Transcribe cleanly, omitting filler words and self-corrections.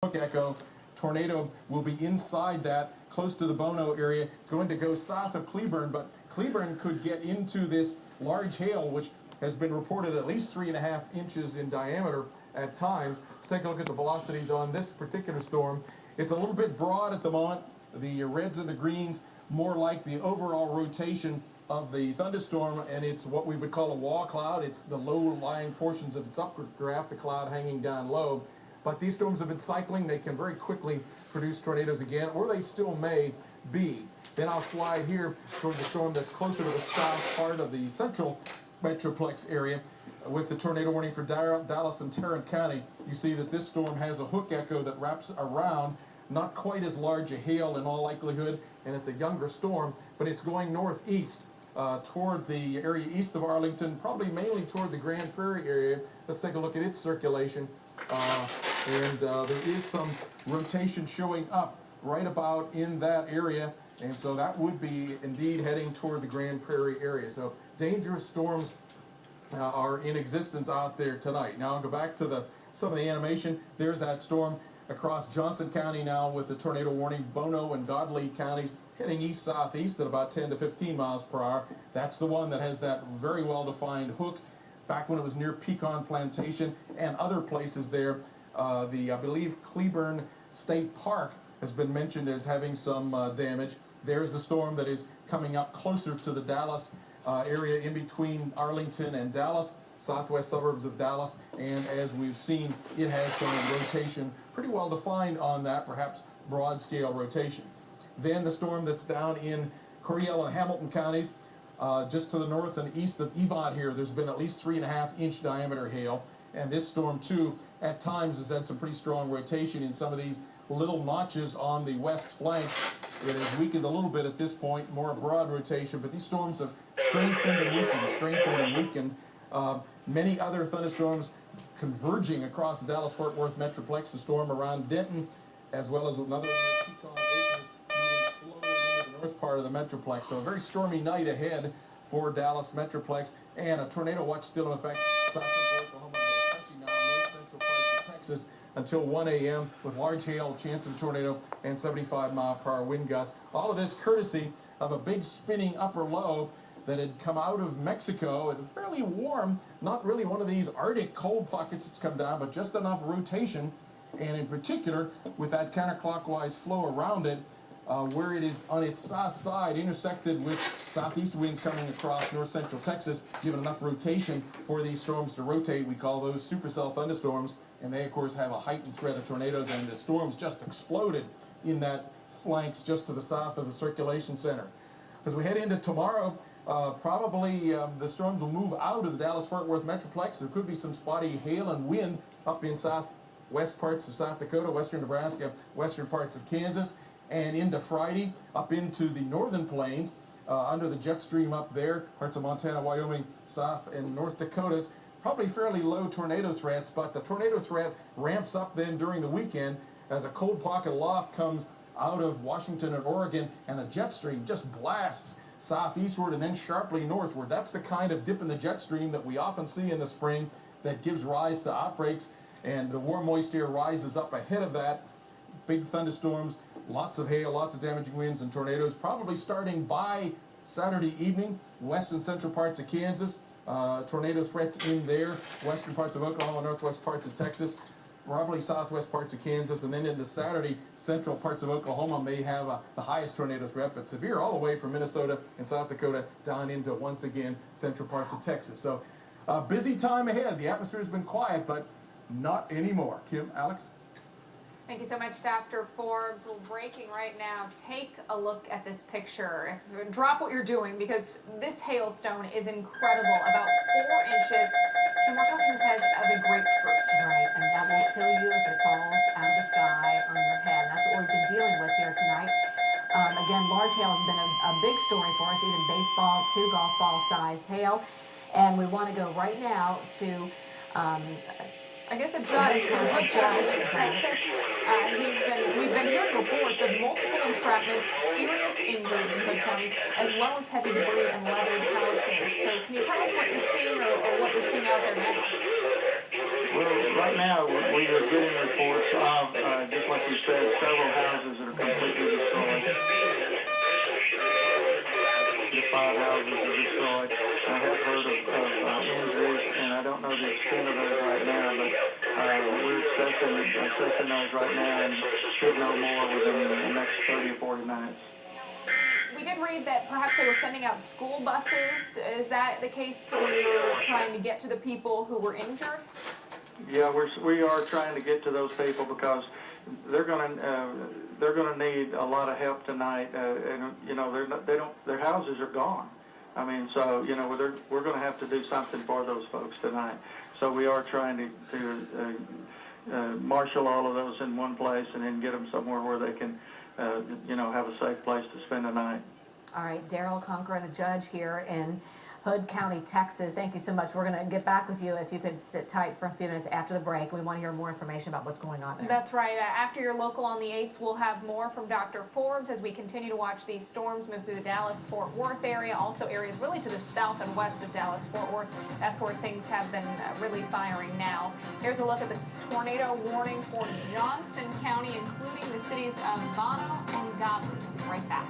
hook echo. Tornado will be inside that, close to the Bono area. It's going to go south of Cleburne, but Cleburne could get into this large hail, which has been reported at least 3.5 inches in diameter at times. Let's take a look at the velocities on this particular storm. It's a little bit broad at the moment. The reds and the greens, more like the overall rotation of the thunderstorm, and it's what we would call a wall cloud. It's the low-lying portions of its updraft, the cloud hanging down low. But these storms have been cycling. They can very quickly produce tornadoes again, or they still may be. Then I'll slide here toward the storm that's closer to the south part of the central metroplex area with the tornado warning for Dallas and Tarrant County. You see that this storm has a hook echo that wraps around, not quite as large a hail in all likelihood, and it's a younger storm, but it's going northeast toward the area east of Arlington, probably mainly toward the Grand Prairie area. Let's take a look at its circulation. There is some rotation showing up right about in that area, and so that would be indeed heading toward the Grand Prairie area. So dangerous storms are in existence out there tonight. Now I'll go back to some of the animation. There's that storm across Johnson County now with the tornado warning. Bono and Godley counties heading east-southeast at about 10 to 15 miles per hour. That's the one that has that very well-defined hook. Back when it was near Pecan Plantation and other places there, I believe Cleburne State Park has been mentioned as having some damage. There's the storm that is coming up closer to the Dallas area, in between Arlington and Dallas, southwest suburbs of Dallas, and as we've seen, it has some rotation pretty well defined on that, perhaps broad scale rotation. Then the storm that's down in Coryell and Hamilton counties, just to the north and east of Evont here, there's been at least 3.5-inch diameter hail, and this storm too at times has had some pretty strong rotation in some of these little notches on the west flanks. It has weakened a little bit at this point, more broad rotation, but these storms have strengthened and weakened. Many other thunderstorms converging across the Dallas-Fort Worth Metroplex, the storm around Denton, as well as another Pecan Acres moving slowly into the north part of the Metroplex. So a very stormy night ahead for Dallas Metroplex, and a tornado watch still in effect south central Oklahoma, but touching now north central parts of Texas until 1 a.m. with large hail, chance of tornado, and 75-mile-per-hour wind gusts. All of this courtesy of a big spinning upper low that had come out of Mexico. It was fairly warm, not really one of these Arctic cold pockets that's come down, but just enough rotation, and in particular with that counterclockwise flow around it, where it is on its south side intersected with southeast winds coming across north central Texas, giving enough rotation for these storms to rotate. We call those supercell thunderstorms, and they of course have a heightened threat of tornadoes, and the storms just exploded in that flanks just to the south of the circulation center. As we head into tomorrow, probably the storms will move out of the Dallas-Fort Worth Metroplex. There could be some spotty hail and wind up in southwest parts of South Dakota, western Nebraska, western parts of Kansas, and into Friday up into the northern plains under the jet stream up there, parts of Montana, Wyoming, South and North Dakotas. Probably fairly low tornado threats, but the tornado threat ramps up then during the weekend as a cold pocket aloft comes out of Washington and Oregon, and a jet stream just blasts southeastward and then sharply northward. That's the kind of dip in the jet stream that we often see in the spring that gives rise to outbreaks, and the warm moist air rises up ahead of that. Big thunderstorms, lots of hail, lots of damaging winds and tornadoes, probably starting by Saturday evening, west and central parts of Kansas. Tornado threats in there, western parts of Oklahoma, northwest parts of Texas, probably southwest parts of Kansas, and then into Saturday, central parts of Oklahoma may have the highest tornado threat, but severe all the way from Minnesota and South Dakota down into, once again, central parts of Texas. So busy time ahead. The atmosphere has been quiet, but not anymore. Kim, Alex? Thank you so much, Dr. Forbes. We're breaking right now. Take a look at this picture. Drop what you're doing, because this hailstone is incredible. About 4 inches. And we're talking the size of a grapefruit. Right, and that will kill you if it falls out of the sky on your head. And that's what we've been dealing with here tonight. Again, large hail has been a big story for us, even baseball, 2 golf ball sized hail. And we want to go right now to I guess a judge from Texas. We've been hearing reports of multiple entrapments, serious injuries in Hood County, as well as heavy debris and leveled houses. So can you tell us what you're seeing or what you're seeing out there now? Well, right now we are getting reports of just he said, several houses that are completely destroyed. The 5 houses are destroyed. I have heard of injuries, and I don't know the extent of those right now, but we're assessing those right now and should know more within the next 30 or 40 minutes. We did read that perhaps they were sending out school buses. Is that the case where you're trying to get to the people who were injured? Yeah, we are trying to get to those people because they're gonna need a lot of help tonight. And you know, their houses are gone. I mean, so you know, we're going to have to do something for those folks tonight. So we are trying to marshal all of those in one place and then get them somewhere where they can, you know, have a safe place to spend the night. All right, Daryl Conkran, a judge here in Hood County, Texas. Thank you so much. We're going to get back with you if you could sit tight for a few minutes after the break. We want to hear more information about what's going on there. That's right. After your local on the 8s, we'll have more from Dr. Forbes as we continue to watch these storms move through the Dallas-Fort Worth area, also areas really to the south and west of Dallas-Fort Worth. That's where things have been really firing now. Here's a look at the tornado warning for Johnson County, including the cities of Mono and Godley. Right back.